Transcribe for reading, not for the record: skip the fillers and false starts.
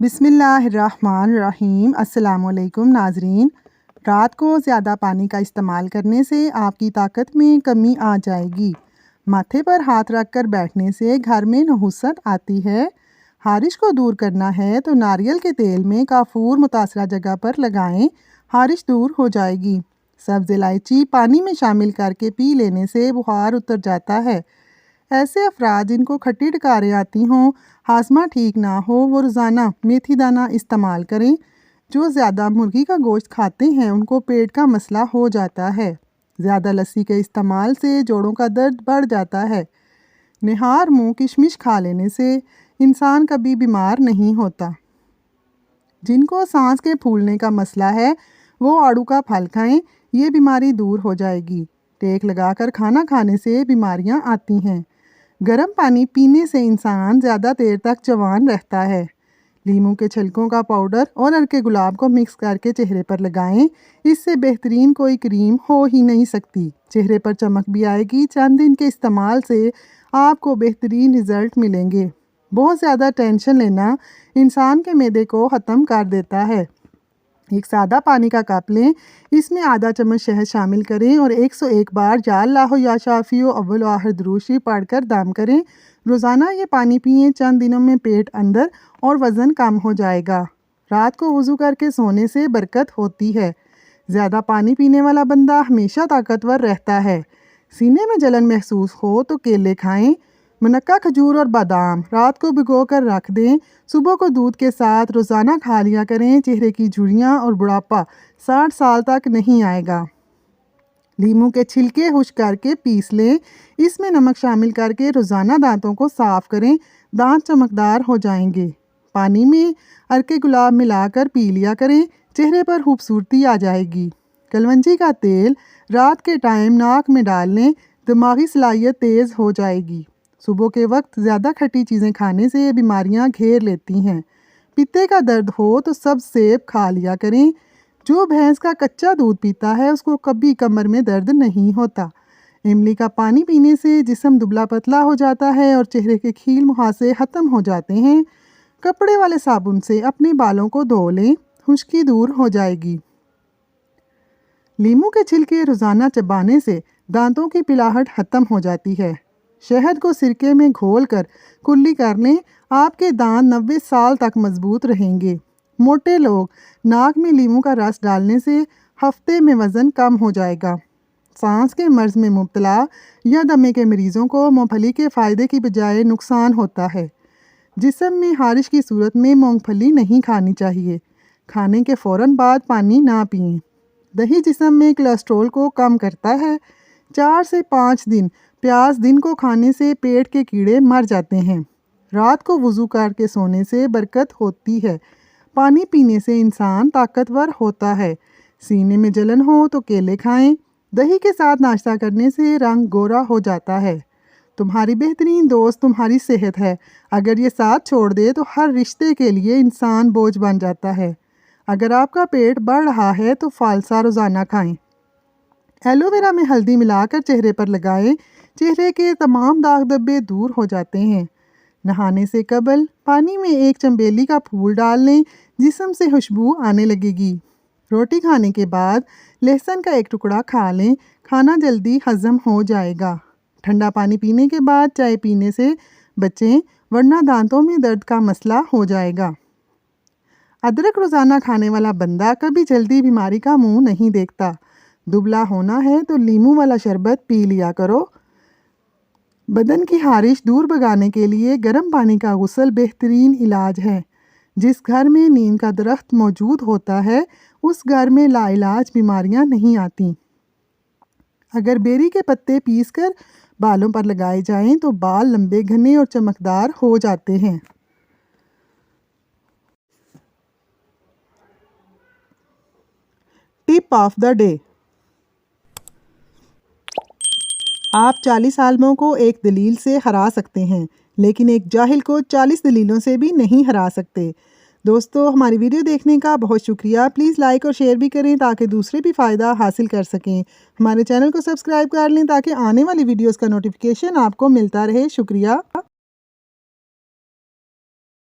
बिस्मिल्लाहिर्रहमानिर्रहीम। अस्सलामुअलैकुम नाज़रीन। रात को ज़्यादा पानी का इस्तेमाल करने से आपकी ताकत में कमी आ जाएगी। माथे पर हाथ रख कर बैठने से घर में नहुसत आती है। हारिश को दूर करना है तो नारियल के तेल में काफूर मुतासरा जगह पर लगाएं, हारिश दूर हो जाएगी। सब्ज़ इलायची पानी में शामिल करके पी लेने से बुखार उतर जाता है। ऐसे अफराद जिनको खट्टी डकारें आती हों, हाजमा ठीक ना हो, वो रोज़ाना मेथी दाना इस्तेमाल करें। जो ज़्यादा मुर्गी का गोश्त खाते हैं उनको पेट का मसला हो जाता है। ज़्यादा लस्सी के इस्तेमाल से जोड़ों का दर्द बढ़ जाता है। निहार मुँह किशमिश खा लेने से इंसान कभी बीमार नहीं होता। जिनको सांस के फूलने का मसला है वो आड़ू का फल खाएं, ये बीमारी दूर हो जाएगी। टेक लगाकर खाना खाने से बीमारियां आती हैं। गर्म पानी पीने से इंसान ज़्यादा देर तक जवान रहता है। लीमू के छिलकों का पाउडर और अर्के गुलाब को मिक्स करके चेहरे पर लगाएं, इससे बेहतरीन कोई क्रीम हो ही नहीं सकती। चेहरे पर चमक भी आएगी। चंद दिन के इस्तेमाल से आपको बेहतरीन रिज़ल्ट मिलेंगे। बहुत ज़्यादा टेंशन लेना इंसान के मैदे को ख़त्म कर देता है। एक सादा पानी का कप लें, इसमें आधा चम्मच शहद शामिल करें और 101 बार या अल्लाह या शाफियो अव्वल व आखिर दुरूद शरीफ पढ़कर दम करें। रोज़ाना ये पानी पिएं। चंद दिनों में पेट अंदर और वज़न कम हो जाएगा। रात को वज़ू करके सोने से बरकत होती है। ज़्यादा पानी पीने वाला बंदा हमेशा ताकतवर रहता है। सीने में जलन महसूस हो तो केले खाएं। मुनक्का, खजूर और बादाम रात को भिगो कर रख दें। सुबह को दूध के साथ रोज़ाना खा लिया करें। चेहरे की झुर्रियाँ और बुढ़ापा 60 साल तक नहीं आएगा। लीमू के छिलके खुश करके पीस लें, इसमें नमक शामिल करके रोज़ाना दांतों को साफ़ करें। दांत चमकदार हो जाएंगे। पानी में अर्के गुलाब मिलाकर पी लिया करें, चेहरे पर खूबसूरती आ जाएगी। कलवंजी का तेल रात के टाइम नाक में डाल लें, दिमागी सलाहियत तेज़ हो जाएगी। सुबह के वक्त ज़्यादा खट्टी चीज़ें खाने से बीमारियां घेर लेती हैं। पित्ते का दर्द हो तो सब सेब खा लिया करें। जो भैंस का कच्चा दूध पीता है उसको कभी कमर में दर्द नहीं होता। इमली का पानी पीने से जिस्म दुबला पतला हो जाता है और चेहरे के खील मुहासे ख़त्म हो जाते हैं। कपड़े वाले साबुन से अपने बालों को धो लें, खुश्की दूर हो जाएगी। लीमू के छिलके रोज़ाना चबाने से दांतों की पिलाहट ख़त्म हो जाती है। शहद को सिरके में घोलकर कुल्ली कर लें, आपके दांत 90 साल तक मजबूत रहेंगे। मोटे लोग नाक में लीमू का रस डालने से हफ्ते में वज़न कम हो जाएगा। सांस के मर्ज़ में मुब्तला या दमे के मरीज़ों को मूंगफली के फ़ायदे की बजाय नुकसान होता है। जिस्म में हारिश की सूरत में मूंगफली नहीं खानी चाहिए। खाने के फ़ौरन बाद पानी ना पिएं। दही जिस्म में कोलेस्ट्रॉल को कम करता है। 4 से 5 दिन प्याज दिन को खाने से पेट के कीड़े मर जाते हैं। रात को वज़ू करके सोने से बरकत होती है। पानी पीने से इंसान ताकतवर होता है। सीने में जलन हो तो केले खाएं। दही के साथ नाश्ता करने से रंग गोरा हो जाता है। तुम्हारी बेहतरीन दोस्त तुम्हारी सेहत है। अगर ये साथ छोड़ दे तो हर रिश्ते के लिए इंसान बोझ बन जाता है। अगर आपका पेट बढ़ रहा है तो फालसा रोज़ाना खाएं। एलोवेरा में हल्दी मिलाकर चेहरे पर लगाएं, चेहरे के तमाम दाग धब्बे दूर हो जाते हैं। नहाने से कबल पानी में एक चंबेली का फूल डाल लें, जिस्म से खुशबू आने लगेगी। रोटी खाने के बाद लहसुन का एक टुकड़ा खा लें, खाना जल्दी हजम हो जाएगा। ठंडा पानी पीने के बाद चाय पीने से बचें, वरना दांतों में दर्द का मसला हो जाएगा। अदरक रोज़ाना खाने वाला बंदा कभी जल्दी बीमारी का मुंह नहीं देखता। दुबला होना है तो लीमू वाला शरबत पी लिया करो। बदन की हारिश दूर भगाने के लिए गर्म पानी का गुस्ल बेहतरीन इलाज है। जिस घर में नीम का दरख्त मौजूद होता है उस घर में लाइलाज बीमारियां नहीं आती। अगर बेरी के पत्ते पीसकर बालों पर लगाए जाएं तो बाल लंबे, घने और चमकदार हो जाते हैं। Tip of the day. आप 40 आलमों को एक दलील से हरा सकते हैं, लेकिन एक जाहिल को 40 दलीलों से भी नहीं हरा सकते। दोस्तों, हमारी वीडियो देखने का बहुत शुक्रिया। प्लीज़ लाइक और शेयर भी करें ताकि दूसरे भी फ़ायदा हासिल कर सकें। हमारे चैनल को सब्सक्राइब कर लें ताकि आने वाली वीडियोस का नोटिफिकेशन आपको मिलता रहे। शुक्रिया।